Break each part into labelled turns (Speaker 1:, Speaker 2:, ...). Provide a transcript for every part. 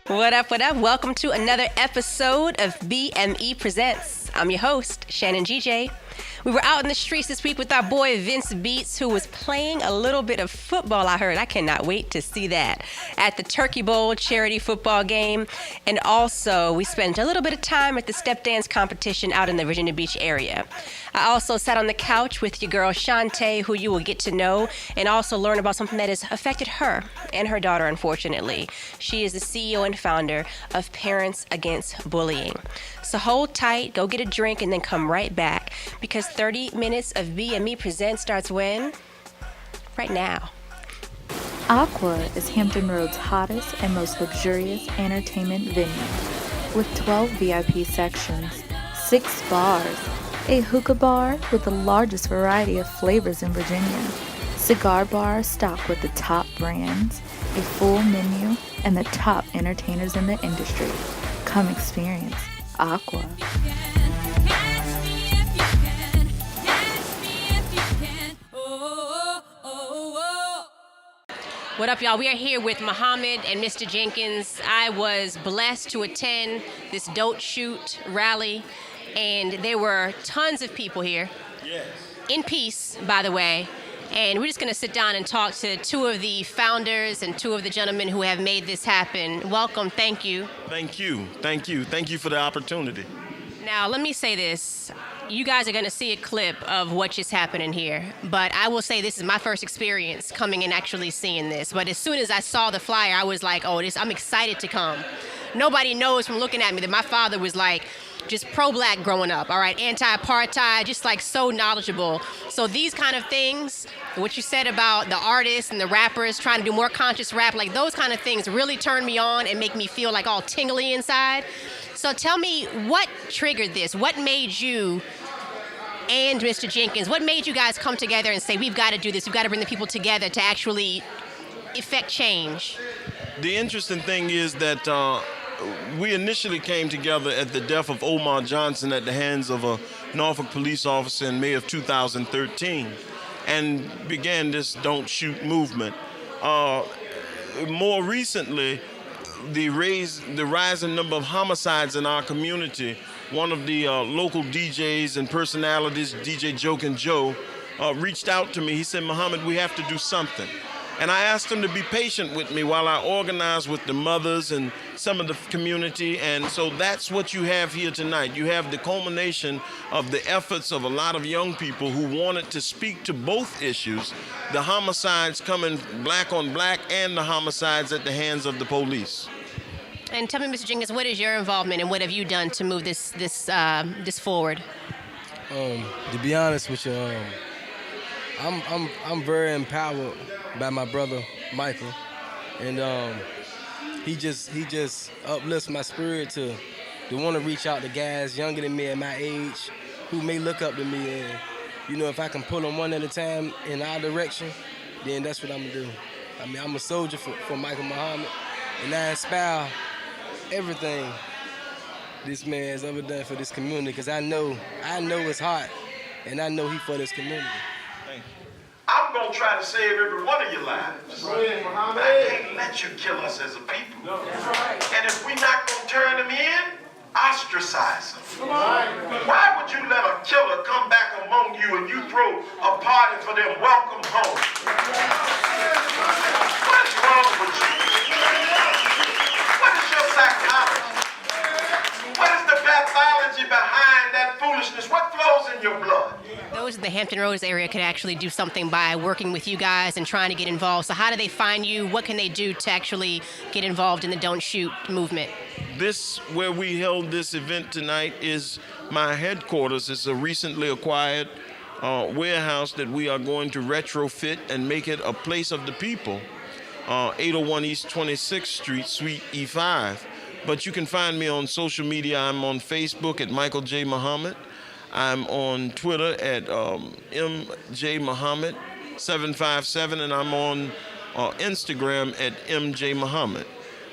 Speaker 1: What up, what up? Welcome to another episode of BME Presents. I'm your host, Shannon GJ. We were out in the streets this week with our boy Vince Beats, who was playing a little bit of football, I heard. I cannot wait to see that. At the Turkey Bowl charity football game. And also, we spent a little bit of time at the step dance competition out in the Virginia Beach area. I also sat on the couch with your girl Shant'a, who you will get to know, and also learn about something that has affected her and her daughter, unfortunately. She is the CEO and founder of Parents Against Bullying. So hold tight, go get a drink, and then come right back, because 30 minutes of BME Presents starts when? Right now.
Speaker 2: Aqua is Hampton Road's hottest and most luxurious entertainment venue, with 12 VIP sections, 6 bars, a hookah bar with the largest variety of flavors in Virginia, cigar bar stocked with the top brands, a full menu, and the top entertainers in the industry. Come experience Aqua.
Speaker 1: What up, y'all? We are here with Muhammad and Mr. Jenkins. I was blessed to attend this Don't Shoot rally, and there were tons of people here.
Speaker 3: Yes.
Speaker 1: In peace, by the way. And we're just going to sit down and talk to two of the founders and two of the gentlemen who have made this happen. Welcome. Thank you.
Speaker 3: Thank you. Thank you. Thank you for the opportunity.
Speaker 1: Now, let me say this. You guys are going to see a clip of what just happened in here. But I will say this is my first experience coming and actually seeing this. But as soon as I saw the flyer, I was like, I'm excited to come. Nobody knows from looking at me that my father was like just pro-black growing up, all right? Anti-apartheid, just like so knowledgeable. So these kind of things, what you said about the artists and the rappers trying to do more conscious rap, like those kind of things really turn me on and make me feel like all tingly inside. So tell me, what triggered this? What made you and Mr. Jenkins, what made you guys come together and say, we've got to do this, we've got to bring the people together to actually effect change?
Speaker 3: The interesting thing is that we initially came together at the death of Omar Johnson at the hands of a Norfolk police officer in May of 2013 and began this Don't Shoot movement. More recently, the rising number of homicides in our community, one of the local DJs and personalities, DJ Joke and Joe, reached out to me. He said, Muhammad, we have to do something. And I asked him to be patient with me while I organized with the mothers and some of the community. And so that's what you have here tonight. You have the culmination of the efforts of a lot of young people who wanted to speak to both issues, the homicides coming black on black and the homicides at the hands of the police.
Speaker 1: And tell me, Mr. Jenkins, what is your involvement and what have you done to move this forward?
Speaker 4: To be honest with you, I'm very empowered by my brother Michael, and he just uplifts my spirit to want to reach out to guys younger than me at my age who may look up to me, and if I can pull them one at a time in our direction, then that's what I'm gonna do. I mean, I'm a soldier for Michael Muhammad, and I inspire everything this man has ever done for this community, because I know his heart, and I know he for this community.
Speaker 5: I'm going to try to save every one of your lives. But I can't let you kill us as a people. No, that's right. And if we're not going to turn them in, ostracize them. Why would you let a killer come back among you and you throw a party for them? Welcome home. What's wrong with you? What is your psychology? What is the pathology behind that foolishness? What flows in your blood?
Speaker 1: Those in the Hampton Roads area could actually do something by working with you guys and trying to get involved. So how do they find you? What can they do to actually get involved in the Don't Shoot movement?
Speaker 3: This, where we held this event tonight, is my headquarters. It's a recently acquired warehouse that we are going to retrofit and make it a place of the people. 801 East 26th Street, Suite E5. But you can find me on social media. I'm on Facebook at Michael J. Muhammad. I'm on Twitter at MJ Muhammad 757, and I'm on Instagram at MJ Muhammad.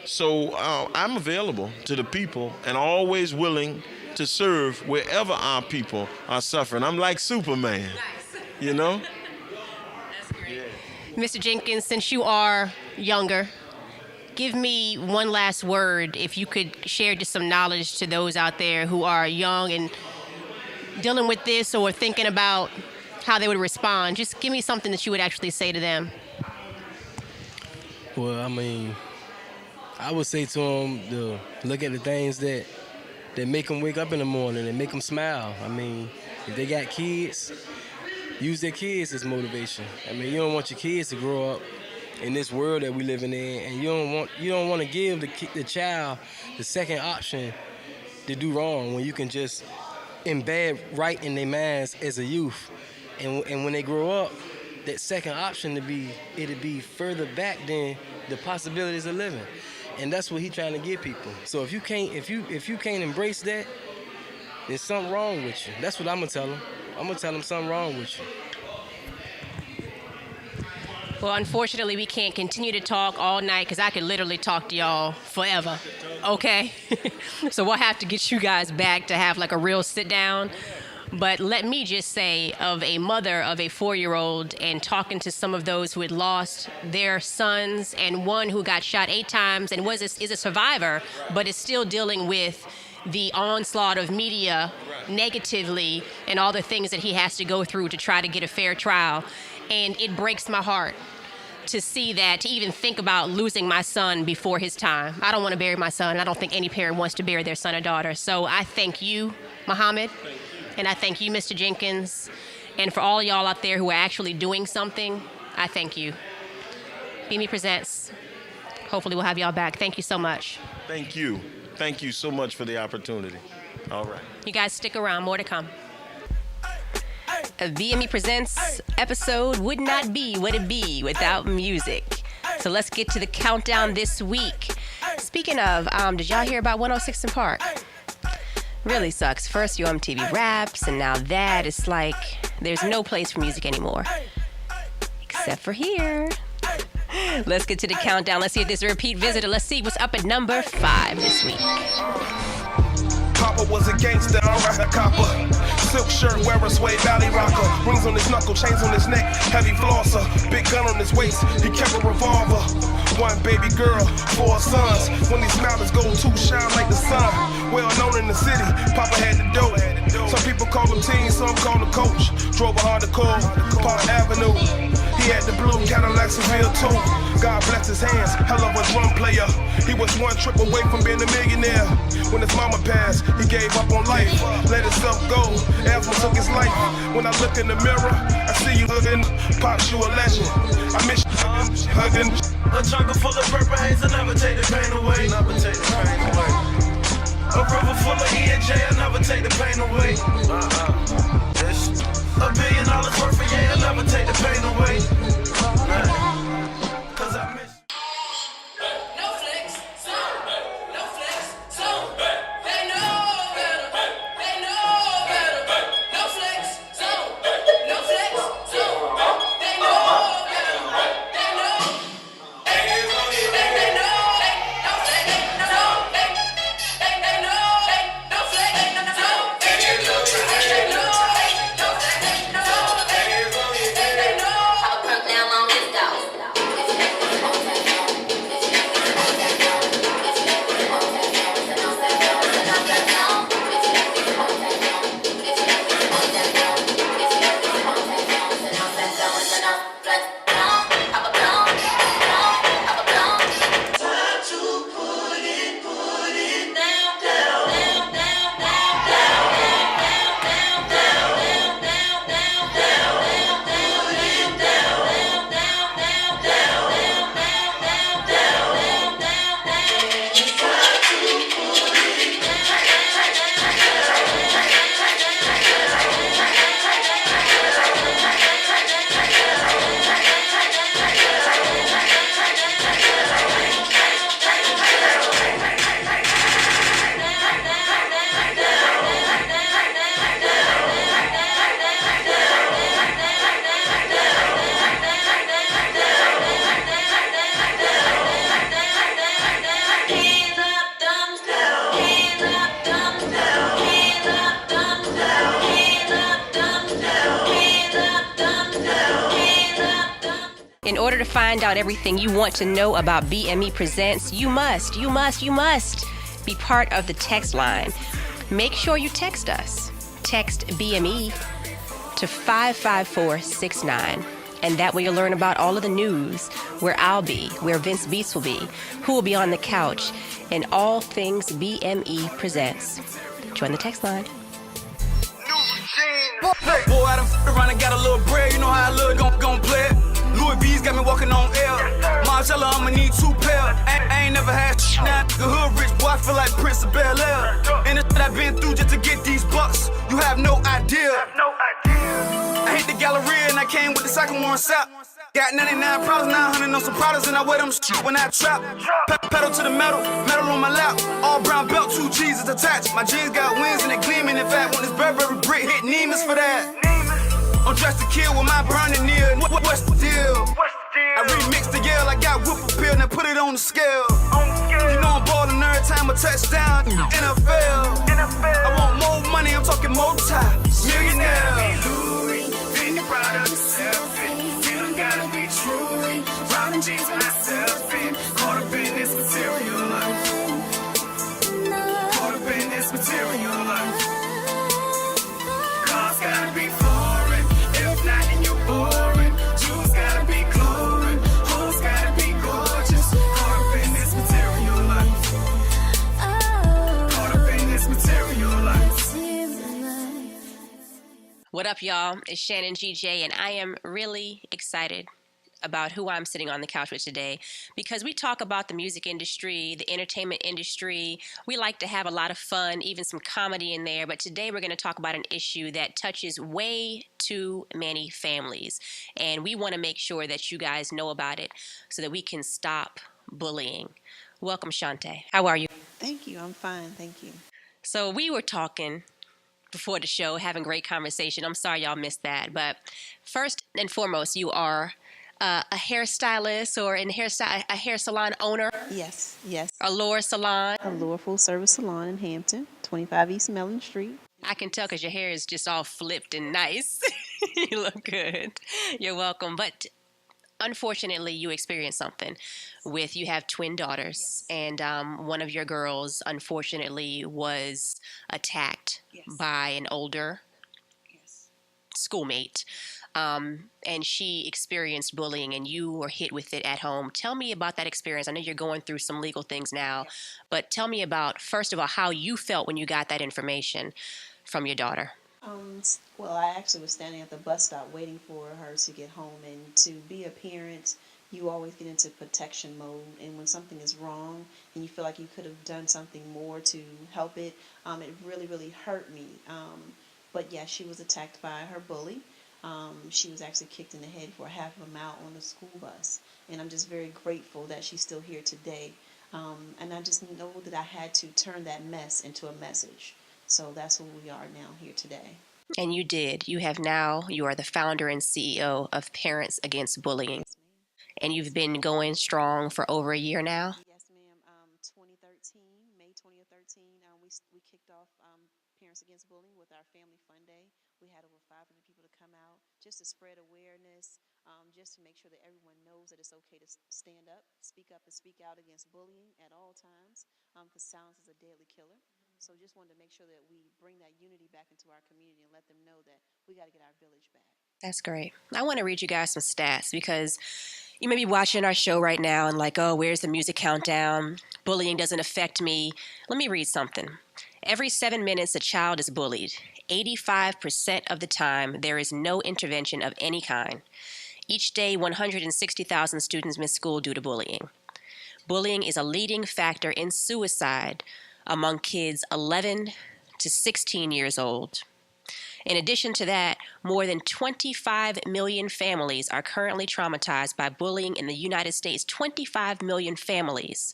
Speaker 3: So I'm available to the people and always willing to serve wherever our people are suffering. I'm like Superman, you know?
Speaker 1: That's great. Yeah. Mr. Jenkins, since you are younger, give me one last word, if you could share just some knowledge to those out there who are young and dealing with this or thinking about how they would respond. Just give me something that you would actually say to them.
Speaker 4: Well, I mean, I would say to them to look at the things that make them wake up in the morning and make them smile. I mean, if they got kids, use their kids as motivation. I mean, you don't want your kids to grow up in this world that we living in, and you don't want to give the child the second option to do wrong when you can just embed right in their minds as a youth, and when they grow up, that second option it'll be further back than the possibilities of living, and that's what he's trying to give people. So if you can't embrace that, there's something wrong with you. That's what I'm gonna tell them. I'm gonna tell them something wrong with you.
Speaker 1: Well, unfortunately, we can't continue to talk all night because I could literally talk to y'all forever. Okay? So we'll have to get you guys back to have like a real sit down. But let me just say, of a mother of a 4-year-old and talking to some of those who had lost their sons, and one who got shot 8 times and is a survivor, but is still dealing with the onslaught of media negatively and all the things that he has to go through to try to get a fair trial. And it breaks my heart to see that, to even think about losing my son before his time. I don't want to bury my son. I don't think any parent wants to bury their son or daughter. So I thank you, Muhammad, and I thank you, Mr. Jenkins, and for all y'all out there who are actually doing something, I thank you. BME Presents. Hopefully we'll have y'all back. Thank you so much.
Speaker 3: Thank you. Thank you so much for the opportunity. All right.
Speaker 1: You guys stick around. More to come. A BME Presents episode would not be what it be without music. So let's get to the countdown this week. Speaking of, did y'all hear about 106 in Park? Really sucks. First you MTV Raps, and now that it's like there's no place for music anymore. Except for here. Let's get to the countdown. Let's see if there's a repeat visitor. Let's see what's up at number 5 this week.
Speaker 6: Papa was a gangster, I rap a copper. Silk shirt, wearer, suede valley rocker. Rings on his knuckle, chains on his neck, heavy flosser. Big gun on his waist, he kept a revolver. 1 baby girl, 4 sons. When these mountains go to shine like the sun. Well known in the city, Papa had the dope. Some people call him teen, some call him coach. Drove a hardcore, Park Avenue. He had the blue Cadillac Seville too. God bless his hands, hell of a drum player. He was 1 trip away from being a millionaire. When his mama passed, he gave up on life. Let himself go, asthma took his life. When I look in the mirror, I see you looking. Pops, you a legend. I miss you, hugging.
Speaker 5: A jungle full of purple haze will never take the pain away. Never take the pain away. A river full of E&J will never take the pain away. $1 billion worth of yeah, will never take the pain away. Cause I miss
Speaker 7: No flex, so, no flex, so, they know better, they know better. No flex, so, no flex, so, they know better, they know. They know, they know, no flex, so, they know, no flex, so, they know, no flex, so, they know.
Speaker 1: In order to find out everything you want to know about BME Presents, you must be part of the text line. Make sure you text us. Text BME to 55469. And that way you'll learn about all of the news, where I'll be, where Vince Beats will be, who will be on the couch, and all things BME Presents. Join the text line.
Speaker 8: Boy, I done around and got a little bread. You know how I look, gon' play it. Louis V's got me walking on air. Marcella, I'ma need 2 pair. I ain't never had now. The hood rich boy, I feel like Prince of Bel Air. And the shit I've been through just to get these bucks, you have no idea. I hit the Galleria and I came with the second one sap. Got 99 problems, 900 on some products, and I wear them shit when I trap. Pedal to the metal on my lap. All brown belt, 2 G's is attached. My jeans got wings and they gleaming. In fact, when this Burberry brick hit Neiman's for that. I'm dressed to kill with my burning near. What's the deal? I remixed the yell, I got whip appeal, and I put it on the scale. You know I'm ballin' every time a touchdown. NFL. I want more money, I'm talking multi-millionaire. Then you proud of yourself, you don't gotta be true. Robbing jeans myself, caught up in this material life. Caught up in this material life. Cars gotta be foreign, if not then you're boring. Jewels gotta be glowing, hoes gotta be gorgeous. Caught up in this material life. Caught up in this material life.
Speaker 1: What up, y'all? It's Shannon GJ, and I am really excited about who I'm sitting on the couch with today, because we talk about the music industry, the entertainment industry. We like to have a lot of fun, even some comedy in there. But today we're going to talk about an issue that touches way too many families. And we want to make sure that you guys know about it so that we can stop bullying. Welcome, Shant'a. How are you?
Speaker 9: Thank you. I'm fine. Thank you.
Speaker 1: So we were talking before the show, having great conversation. I'm sorry y'all missed that. But first and foremost, you are a hairstylist or a hair salon owner.
Speaker 9: Yes.
Speaker 1: Allure Salon.
Speaker 9: Allure Full Service Salon in Hampton, 25 East Mellon Street.
Speaker 1: I can tell because your hair is just all flipped and nice. You look good. You're welcome. But unfortunately, you experienced something you have twin daughters, and one of your girls, unfortunately, was attacked by an older schoolmate. And she experienced bullying, and you were hit with it at home. Tell me about that experience. I know you're going through some legal things now, but tell me about, first of all, how you felt when you got that information from your daughter.
Speaker 9: Well, I actually was standing at the bus stop waiting for her to get home, and to be a parent, you always get into protection mode, and when something is wrong and you feel like you could have done something more to help it, it really, really hurt me. But yeah, she was attacked by her bully. She was actually kicked in the head for half of a mile on the school bus, and I'm just very grateful that she's still here today. And I just know that I had to turn that mess into a message. So that's who we are now here today.
Speaker 1: And you did. You are the founder and CEO of Parents Against Bullying. And you've been going strong for over a year now?
Speaker 9: Yes, ma'am. 2013, May 2013, we kicked off Parents Against Bullying with our Family Fun Day. We had over 500 people to come out just to spread awareness, just to make sure that everyone knows that it's okay to stand up, and speak out against bullying at all times, because silence is a deadly killer. So just wanted to make sure that we bring that unity back into our community and let them know that we got to get our village back.
Speaker 1: That's great. I want to read you guys some stats, because you may be watching our show right now and like, oh, where's the music countdown? Bullying doesn't affect me. Let me read something. Every 7 minutes, a child is bullied. 85% of the time, there is no intervention of any kind. Each day, 160,000 students miss school due to bullying. Bullying is a leading factor in suicide among kids 11 to 16 years old. In addition to that, more than 25 million families are currently traumatized by bullying in the United States. 25 million families.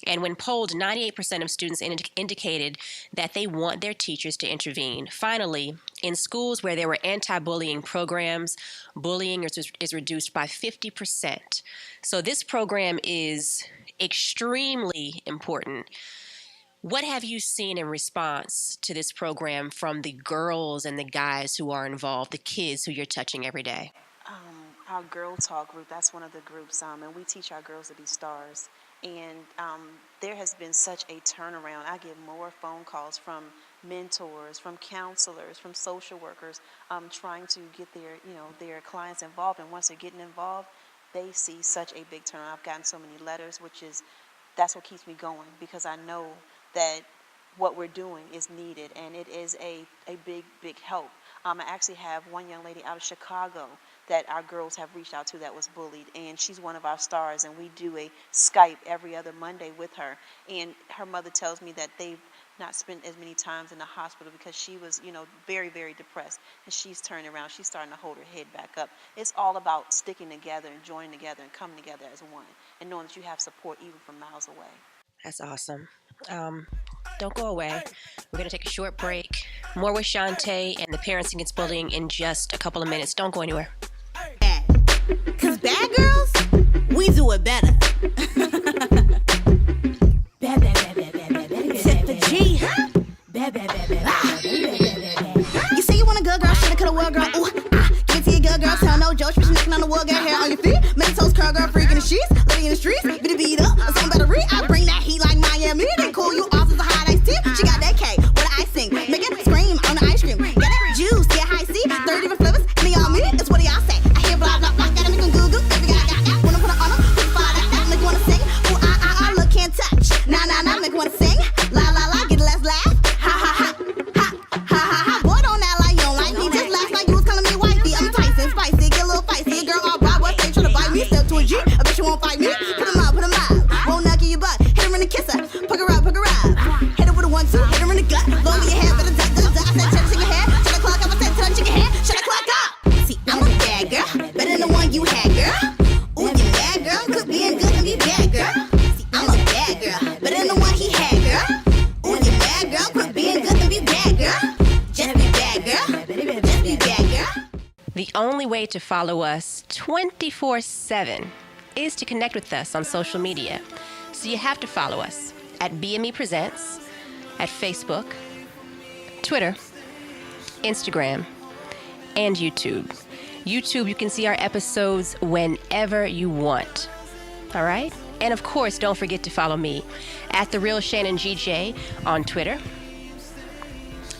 Speaker 1: And when polled, 98% of students indicated that they want their teachers to intervene. Finally, in schools where there were anti-bullying programs, bullying is reduced by 50%. So this program is extremely important. What have you seen in response to this program from the girls and the guys who are involved, the kids who you're touching every day?
Speaker 9: our Girl Talk group. That's one of the groups, and we teach our girls to be stars. And there has been such a turnaround. I get more phone calls from mentors, from counselors, from social workers, trying to get their clients involved. And once they're getting involved, they see such a big turnaround. I've gotten so many letters, that's what keeps me going, because I know that what we're doing is needed, and it is a big help. I actually have one young lady out of Chicago that our girls have reached out to that was bullied, and she's one of our stars, and we do a Skype every other Monday with her. And her mother tells me that they've not spent as many times in the hospital because she was, very, very depressed, and she's turning around. She's starting to hold her head back up. It's all about sticking together and joining together and coming together as one, and knowing that you have support even from miles away.
Speaker 1: That's awesome. Don't go away. We're going to take a short break. More with Shant'a and the Parents Against Bullying in just a couple of minutes. Don't go anywhere.
Speaker 10: Cause bad girls, we do it better. Bad, bad, bad, bad, bad, bad, bad. Set the G. Bad, bad, bad, bad, bad, bad. You say you want a good girl, shoulda, coulda, well, girl. Ooh, give it to your good girl, tell no joke, bitch, nicking on the wall, got hair on your feet. Make toes curl, girl, freak in the sheets, lady in the streets, get it beat up, some better read. I bring that heat like Miami, they call you off as a hot ice tea. She got that cake with the icing, make it scream on the ice cream. Got that juice, yeah, high C, 30 different flavors, and they all mean it. That's what y'all say. I hear blah blah blah, gotta make them goo goo. Every guy got that, wanna put it on them, put the fire that, make wanna sing. Ooh look, can't touch. Nah, make wanna sing. La la la, get a last laugh. Ha ha ha, ha ha ha ha. Boy, don't act like you don't like me. Just last night you was calling me wifey. I'm Tyson, spicy, get a little feisty. A girl all broad, boy, they tryna bite me. Step to a G, I bet you won't fight me. Put 'em up. Won't knock in your butt. Hit her in the kisser. Puck her up. Hit her with a 1-2. Hit her in the gut. Lower your head, better duck. I said, check your hair. Shut the clock up. I said, touch your hair. Shut the clock up. See, I'm a bad girl, better than the one you had, girl. Ooh, you bad girl, could be a good and be bad girl. See, I'm a bad girl, better than the one he had, girl. Ooh, you bad girl, could be a good and be bad girl. Just be bad girl, just be bad girl.
Speaker 1: The only way to follow us 24/7 is to connect with us on social media. So you have to follow us at BME Presents, at Facebook, Twitter, Instagram, and YouTube. YouTube, you can see our episodes whenever you want. All right? And of course, don't forget to follow me at The Real Shannon GJ on Twitter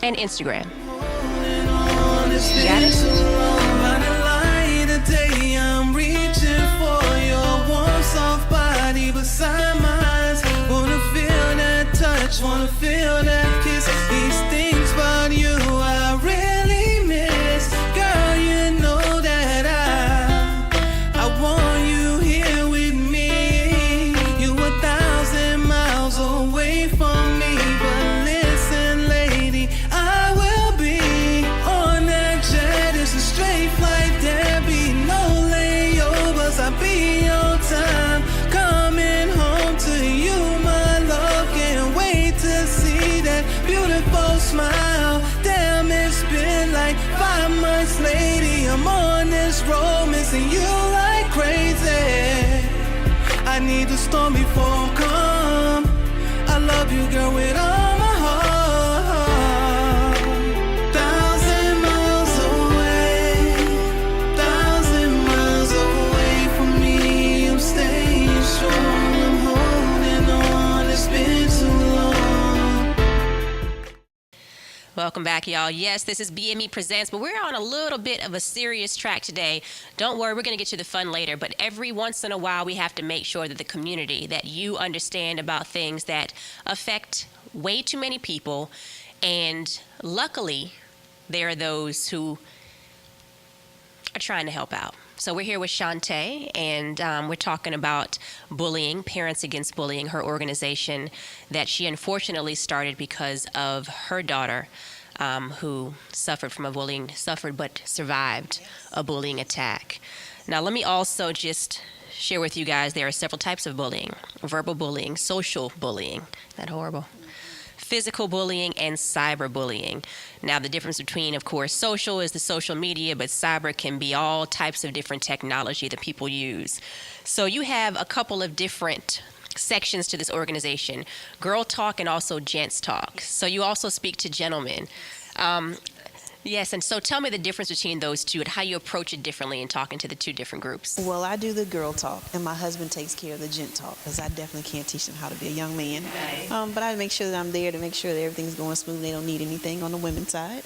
Speaker 1: and Instagram. Got it?
Speaker 11: I'm reaching for your warm, soft body beside mine. Wanna feel that touch, wanna feel that kiss. These things about you I really miss. Girl, you know that I want you here with me. You 1,000 miles away from me, but listen, lady, I will be on that jet. It's a straight flight, there be no layovers. I'll be on time, coming home to you, my love. Can't wait to see that beautiful smile. Damn, it's been like 5 months, lady. I'm on this road, missing you like crazy. I need the storm before calm. I love you, girl, with all my heart. 1,000 miles away, 1,000 miles away from me. I'm staying strong, I'm holding on. It's been too long.
Speaker 1: Welcome back, y'all. Yes, this is BME Presents, but we're on a little bit of a serious track today. Don't worry, we're going to get to the fun later, but every once in a while, we have to make sure that the community, that you understand about things that affect way too many people, and luckily, there are those who are trying to help out. So we're here with Shant'a, and we're talking about bullying, Parents Against Bullying, her organization that she unfortunately started because of her daughter who suffered but survived a bullying attack. Now, let me also just share with you guys, there are several types of bullying: verbal bullying, social bullying. Isn't that horrible? Physical bullying, and cyberbullying. Now, the difference between, of course, social is the social media, but cyber can be all types of different technology that people use. So you have a couple of different sections to this organization: Girl Talk and also Gents Talk. So you also speak to gentlemen. Yes, and so tell me the difference between those two and how you approach it differently in talking to the two different groups.
Speaker 9: Well, I do the girl talk, and my husband takes care of the gent talk, because I definitely can't teach them how to be a young man. But I make sure that I'm there to make sure that everything's going smooth. They don't need anything on the women's side.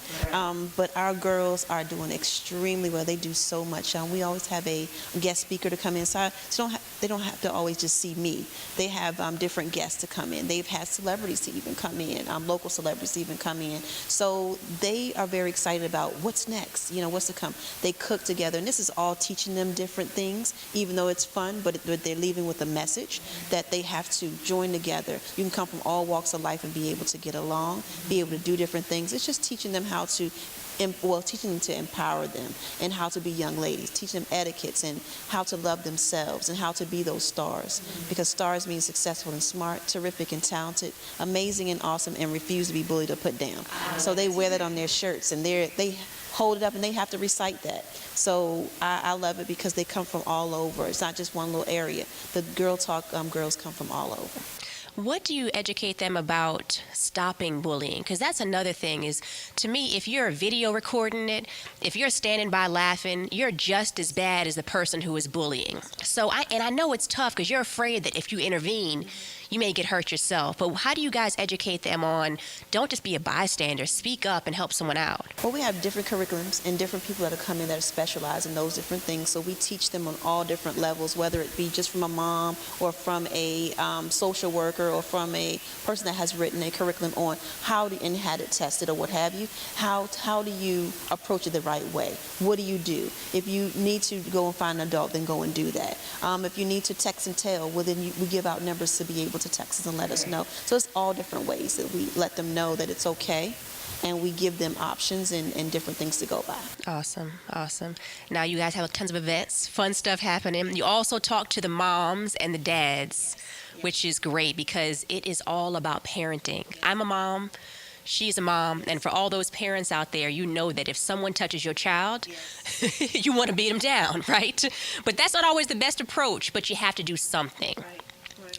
Speaker 9: But our girls are doing extremely well. They do so much. We always have a guest speaker to come inside. So they don't have to always just see me. They have different guests to come in. They've had celebrities to even come in, local celebrities to even come in. So they are very excited about what's next, what's to come. They cook together, and this is all teaching them different things, even though it's fun, but they're leaving with a message that they have to join together. You can come from all walks of life and be able to get along, be able to do different things. It's just teaching them how to teaching them to empower them and how to be young ladies, teaching them etiquettes and how to love themselves and how to be those stars, because stars mean successful and smart, terrific and talented, amazing and awesome, and refuse to be bullied or put down. So they wear that on their shirts, and they hold it up, and they have to recite that. So I love it because they come from all over. It's not just one little area. The Girl Talk girls come from all over.
Speaker 1: What do you educate them about stopping bullying? Because that's another thing is, to me, if you're video recording it, if you're standing by laughing, you're just as bad as the person who is bullying. So I know it's tough because you're afraid that if you intervene, you may get hurt yourself. But how do you guys educate them on, don't just be a bystander, speak up and help someone out?
Speaker 9: Well, we have different curriculums and different people that are coming that are specialized in those different things. So we teach them on all different levels, whether it be just from a mom or from a social worker or from a person that has written a curriculum on how to, and had it tested or what have you. How do you approach it the right way? What do you do? If you need to go and find an adult, then go and do that. If you need to text and tell, well, then we give out numbers to be able to text us and let us know. So it's all different ways that we let them know that it's okay, and we give them options and different things to go by.
Speaker 1: Awesome. Now you guys have tons of events, fun stuff happening. You also talk to the moms and the dads, which is great because it is all about parenting. I'm a mom. She's a mom, and for all those parents out there, you know that if someone touches your child, you want to beat them down, right? But that's not always the best approach, but you have to do something.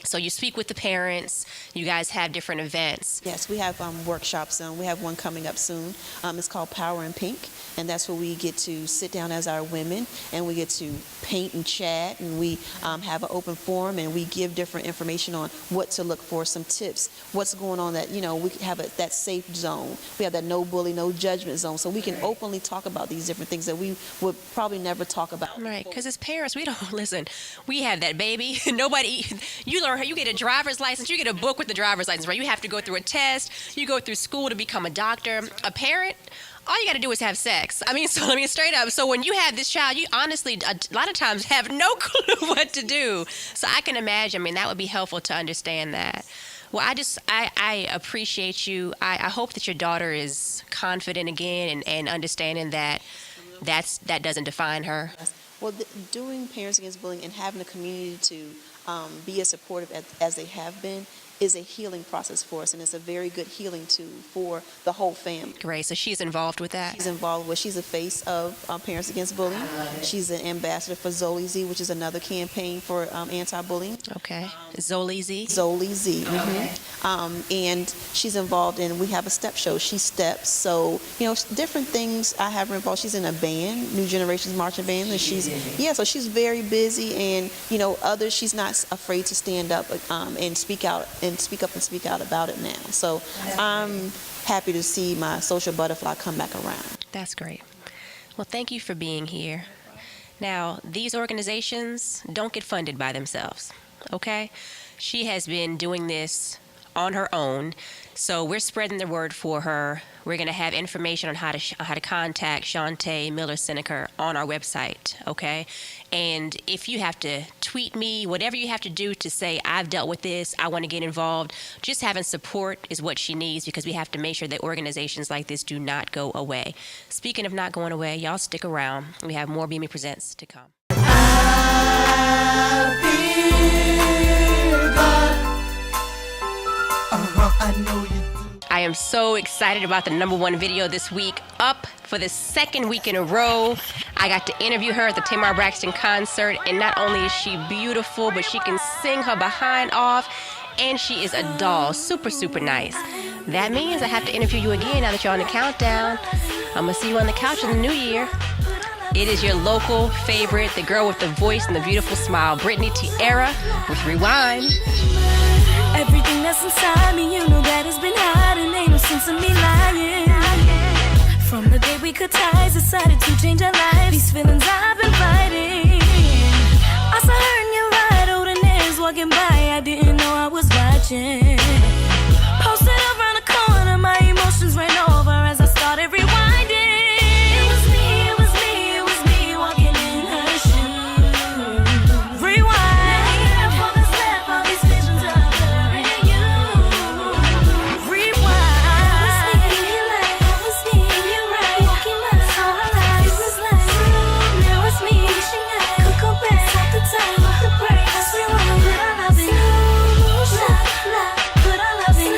Speaker 1: So you speak with the parents. You guys have different events.
Speaker 9: Yes, we have workshops. We have one coming up soon. It's called Power in Pink, and that's where we get to sit down as our women, and we get to paint and chat, and we have an open forum, and we give different information on what to look for, some tips, what's going on that, we have that safe zone. We have that no bully, no judgment zone, so we can openly talk about these different things that we would probably never talk about.
Speaker 1: Right, because as parents, we don't, listen, we have that baby. Nobody, you get a driver's license, you get a book with the driver's license, right? You have to go through a test, you go through school to become a doctor. A parent, all you got to do is have sex. Straight up. So when you have this child, you honestly, a lot of times, have no clue what to do. So I can imagine, that would be helpful to understand that. Well, I appreciate you. I hope that your daughter is confident again and understanding that doesn't define her.
Speaker 9: Well, doing Parents Against Bullying and having a community to be as supportive as they have been is a healing process for us, and it's a very good healing tool for the whole family.
Speaker 1: Great. So she's involved with that?
Speaker 9: She's involved with, she's a face of Parents Against Bullying. She's an ambassador for Zoli Z, which is another campaign for anti-bullying.
Speaker 1: Okay. Zoli Z?
Speaker 9: Zoli Z. Mm-hmm. And she's involved in, we have a step show. She steps. So, different things I have her involved. She's in a band, New Generations Marching Band, and so she's very busy, and, others, she's not afraid to stand up and speak out about it now. So I'm happy to see my social butterfly come back around.
Speaker 1: That's great. Well, thank you for being here. Now, these organizations don't get funded by themselves, okay? She has been doing this on her own, so we're spreading the word for her. We're going to have information on how to contact Shant'a Miller Synaker on our website, okay? And if you have to tweet me, whatever you have to do to say, I've dealt with this, I want to get involved, just having support is what she needs, because we have to make sure that organizations like this do not go away. Speaking of not going away, y'all stick around. We have more BME Presents to come. I am so excited about the #1 video this week, up for the second week in a row. I got to interview her at the Tamar Braxton concert, and not only is she beautiful, but she can sing her behind off, and she is a doll. Super, super nice. That means I have to interview you again now that you're on the countdown. I'm going to see you on the couch in the new year. It is your local favorite, the girl with the voice and the beautiful smile, Brittany Tierra with Rewind.
Speaker 7: Everything that's inside me, you know that it's been hiding. Ain't no sense in me lying. From the day we cut ties, decided to change our lives. These feelings I've been fighting. I saw her in your ride, holding hands, walking by. I didn't know I was watching. Posted around the corner, my emotions ran over as I started rewinding. It was me, it was me, it was me walking in her shoes. Rewind. All that's left, all these visions of her and you. Rewind. It was me, you're right. Walking my soul alive. It was like, it was me. Wishing I could go back. Stop the time, stop the break. Let's rewind. But I love it. But I love it.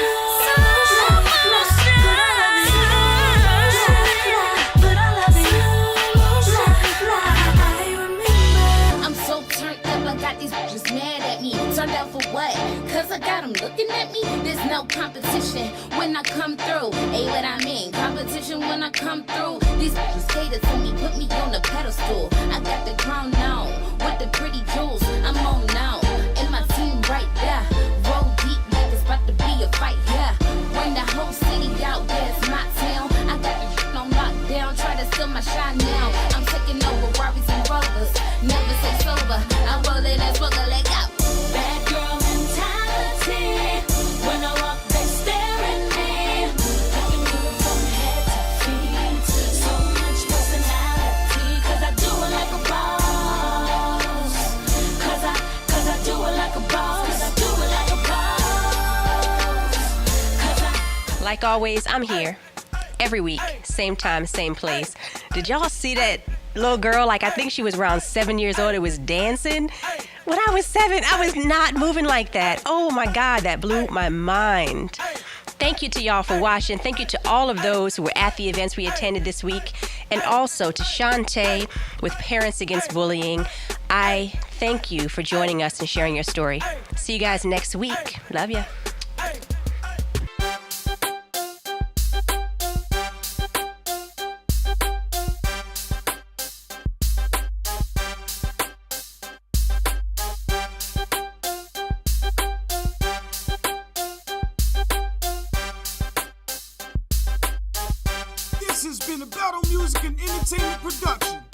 Speaker 10: I'm so turned up, I got these bitches mad at me. Turned out for what? Cause I got them looking at me. There's no competition when I come through. Ain't what I mean. Competition when I come through. These bitches cater to me, put me on a pedestal. I got the crown now with the pretty jewels. I'm on now, and my team right there. Roll deep like it's about to be a fight, yeah. When the whole city out, yeah, it's my town. I got the shit on lockdown, try to steal my shine now. I'm taking over Rarries and Rovers, never say sober. I roll it as booger, let go. Bad girl mentality. When I walk, they stare at me. Looking good from head to feet. So much personality. Cause I do it like a boss. Cause I do it like a boss. Cause I do it like a boss. Cause I
Speaker 1: Like always, I'm here every week, same time, same place. Did y'all see that little girl? Like, I think she was around 7 years old. It was dancing. When I was 7, I was not moving like that. Oh my God, that blew my mind. Thank you to y'all for watching. Thank you to all of those who were at the events we attended this week. And also to Shant'a with Parents Against Bullying. I thank you for joining us and sharing your story. See you guys next week. Love ya.
Speaker 6: This has been a Battle Music and Entertainment production.